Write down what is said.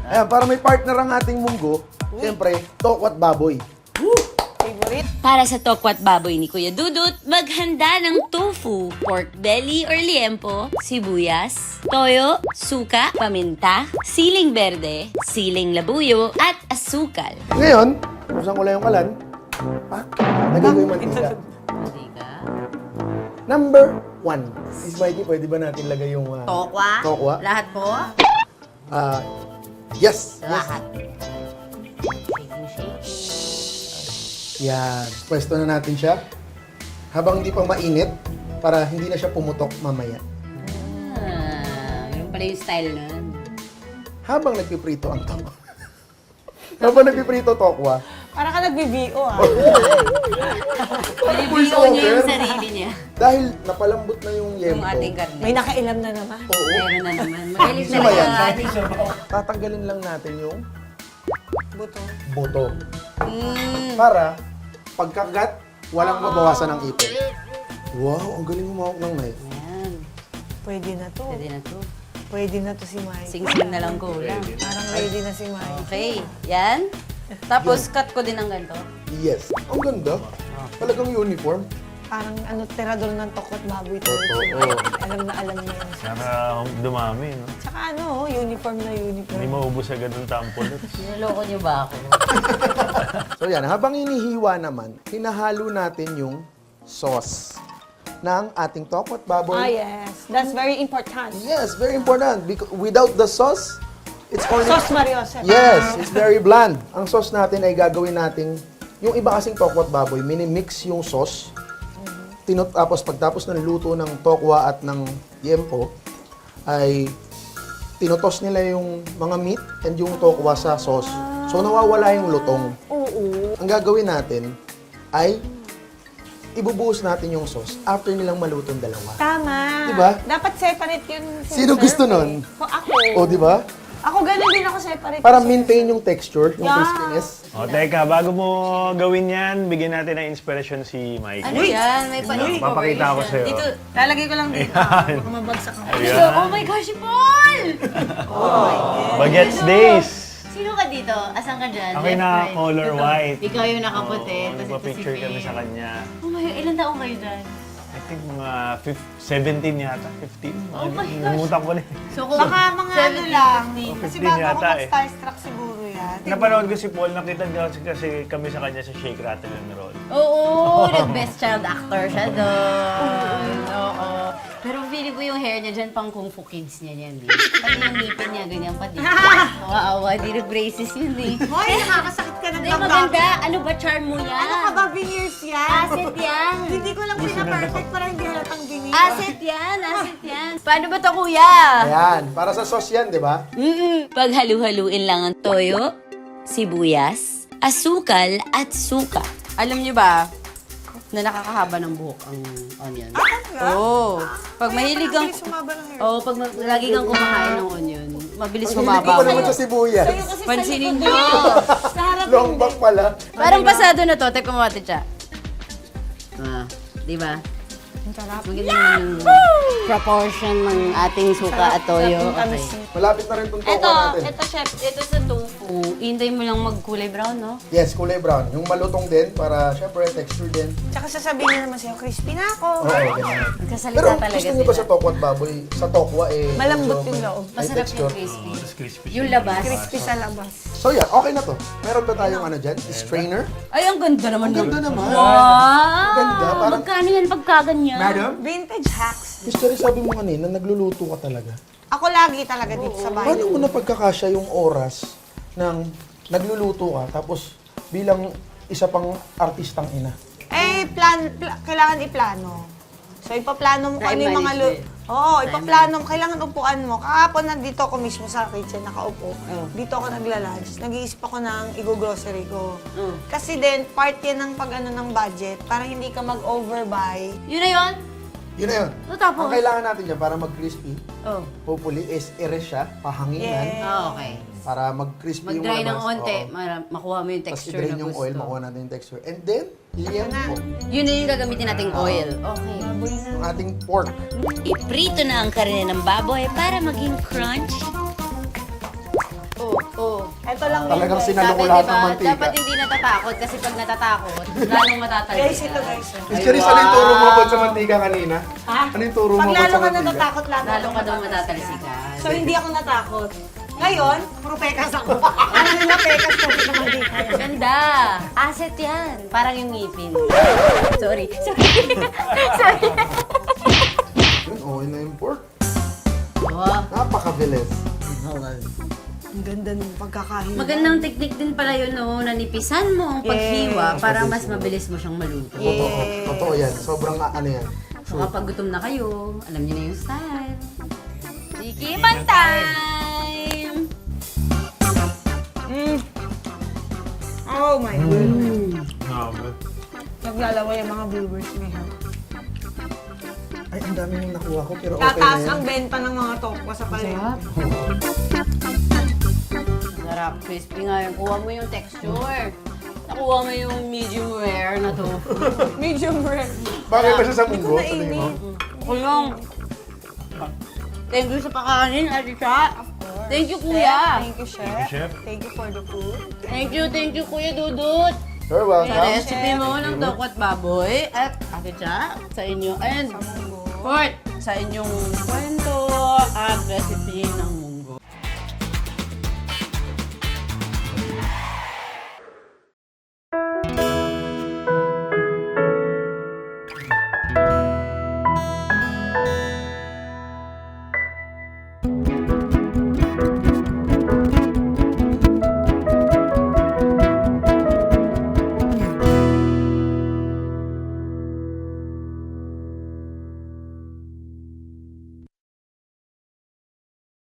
Ayan, para may partner ang ating munggo, siyempre, tokwat baboy. Favorite? Para sa tokwat baboy ni Kuya Dudut, maghanda ng tofu, pork belly or liempo, sibuyas, toyo, suka, paminta, siling berde, siling labuyo, at asukal. Ngayon, buksan ko lang yung kalan. Lagay ko yung mantika. Number 1. Miss Mikey, pwede ba natin lagay yung Tokwa? tokwa? Lahat po? Yes. Lahat. Yan. Pwesto na natin siya. Habang hindi pa mainit, para hindi na siya pumutok mamaya. Ganun pala yung style nun. Habang nagpiprito ang tokwa. Habang nagpiprito tokwa, Para ka nag-BBO ah. Binibiyo niya yung sarili niya. dahil napalambot na yung Yung yempo, ating karne. May nakailam na naman. oo, Meron na naman. Magalit na Isa ba yan? lang. tatanggalin lang natin yung Buto. buto. Para pagkagat, walang mabawasan ng ipin. Wow, ang galing humawak ng knife. Ayan. Pwede na to. Pwede na to. Pwede na to si Mike. Sing-sing na lang kulang. Parang ready na si Mike. Okay. Yan. Tapos cut ko din ng ganito. Yes. Ang ganda. Talagang uniform. Parang ano, tirador ng tokot baboy to. Oo. Alam na alam niya yun. Sana dumami, no? Tsaka ano, uniform na Hindi uniform. maubos agad ng tampolot. Niloloko niyo ba ako? So yan, habang inihiwa naman, hinahalo natin yung sauce ng ating tokwat baboy. Ah, yes. That's very important. Yes, very important. Because without the sauce, it's only... Sauce Mario Jose. Yes, it's very bland. Ang sauce natin ay gagawin natin, yung iba kasing tokwat baboy, minimix yung sauce. Tapos pagtapos ng luto ng tokwa at ng yempo, ay tinotos nila yung mga meat and yung tokwa sa sauce. So nawawala yung lutong. Oo. Ang gagawin natin ay ibubuhos natin yung sauce after nilang malutong dalawa. Tama. Diba? Dapat separate yun. Sino gusto nun? So, ako. O, di ba? Ako ganun din ako separate. Para maintain yung texture, yung Yeah. crispiness. O, teka, bago mo gawin yan, bigyan natin ng inspiration si Mike. Ano yan? May panis. Papakita ko sa'yo. Dito. Lalagay ko lang dito. Ayan. Baka mabagsak ako. Ayan. Oh my gosh, si Paul! Bagets Days! Sino ka dito? Asan ka dyan? Ako'y Left, na right? color Ito. white. Ikaw yung nakaputi. Oo, Tapos ito si nagpa-picture kami Kim. sa kanya. Oh my, ilan taong kayo dyan? I think mga 17 yata, 15. Oh my gosh. Nalimutan ko na. So, kung Baka mga ano lang. 17, Kasi 15 bago ako yata eh. mag-starstruck siguro yan. Napanood ko si Paul, nakita niya kasi kami sa kanya sa Shake, Rattle, and Roll. Oo, nag-best child actor siya doon. Oo. Pero feeling ko yung hair niya dyan, pang Kung Fu Kids niya yan. Eh. Pati yung ngipin niya, ganyan pa din. Kawawa, di nag-braces yun eh. Hoy, nakakasakit ka ng Hindi, maganda. Ano ba charm mo yan? Ano ka ba, veneers yan? Asset yan. Hindi ko lang pina-perfect para hindi halatang veneers. Asset yan, asset yan. Paano ba to, kuya? Ayan, para sa sauce yan, di ba? Paghalu-haluin lang ang toyo, sibuyas, asukal, at suka. Alam niyo ba na nakakahaba ng buhok ang onion? Oo. Pag mahilig kang... Sumaba ng hair. Oo, pag lagi kang kumakain ng onion, mabilis Ang hilig ko bumaba pa naman mo. sa sibuyas. Sa'yo kasi sa Pansinin likod niyo. Sa harap Long hindi. back pala. Parang pasado na to. Teka mo ate siya. Di ba? Ang sarap. Maganda naman yung proportion ng ating suka at toyo. Okay. Malapit na rin itong tokwa natin. Ito chef, ito sa tofu. Hintay mo lang magkulay brown, no? Yes, kulay brown. Yung malutong din, para syempre texture din. Tsaka sasabihin niya naman sa'yo, crispy na ako. Oo, ganyan. Nagkasalita Pero talaga gusto niyo ba sila. sa tokwa at baboy? Sa tokwa eh... Malambot medyo yung may- loob. may Masarap texture. yung crispy. Mas crispy siya. Yung labas. Crispy sa labas. So yan, okay na to. Meron ba tayong ano dyan? Strainer? Ay, ang ganda naman. Ang ganda naman. Wow! Ang ganda, parang- Magkano yan pagkaganyan? Madam? Vintage hacks. Mystery, sabi mo kanina, nagluluto ka talaga. Ako lagi talaga dito sa bahay. Paano mo napagkakasya yung oras ng nagluluto ka, tapos bilang isa pang artistang ina? Kailangan iplano. So, ipaplano mo kung ano Time yung mga... management. Oo, ipaplano mo. Kailangan upuan mo. Kahapon nandito ako mismo sa kitchen, nakaupo. Dito ako nagla-lunch. Nag-iisip ako ng i-grocery ko. Kasi din, part yan ng pag-ano ng budget para hindi ka mag-overbuy. Yun na yun? Yun na yun. O, tapos? Ang kailangan natin dyan para mag-crispy, Oh. hopefully, is i-rest siya, pahanginan, Yeah. Ah, okay. para mag-crispy yung Mag-dry ng labas. onte, Oo. makuha mo yung Tapos texture i-drain na yung gusto. oil, makuha natin yung texture. And then, liempo. Yun na yung gagamitin nating oil. Okay. Yung ating pork. Iprito na ang karne ng baboy para maging crunchy. Oh, Oh. Ito lang Talagang guys. sinalo ko Sabi, lahat ng diba, mantika. dapat hindi natatakot kasi pag natatakot, lalong matatalsik. Guys, ito guys. Miss Charis, ano yung turo mo about sa mantika kanina? Ha? Ano yung turo mo Pag about lalo sa ka mantika? natatakot, Lalo ka daw matatalsikan. So, hindi ako natakot. Ngayon, puro pekas ako. Ano yung pekas ko sa mantika? Ganda! Asset yan. Parang yung ngipin. Sorry. Sorry. Yun, okay na yung pork. Oh, Napakabilis. Ang ganda ng pagkakahiwa. magandang teknik din pala yun, no? Nanipisan mo ang paghiwa Yes. para mas mabilis mo siyang maluto. Totoo. Totoo yan. Sobrang ano yan. So kapag gutom na kayo, alam niyo na yung style. Tikiman time! Oh my God. Grabe. Naglalawa yung mga viewers ngayon. Ay, ang dami yung nakuha ko, pero okay na Tataas yan. ang benta ng mga tokwa sa palengke. Sarap. Crispy nga yung. Kuha mo yung texture. Nakuha mo yung medium rare na to. Medium rare. Bakit ba siya sa Hindi ko munggo? Sa tingin mo? nainig. Kulong. Thank you sa pakanin, Ate Cha. Thank you, Kuya. Thank you, Chef. Thank you, Chef. Thank you for the food. Thank you, Kuya Dudut. You're Sa welcome. recipe mo ng tokwat baboy at Ate Cha, sa inyo. And fourth, sa inyong kwento at recipe ng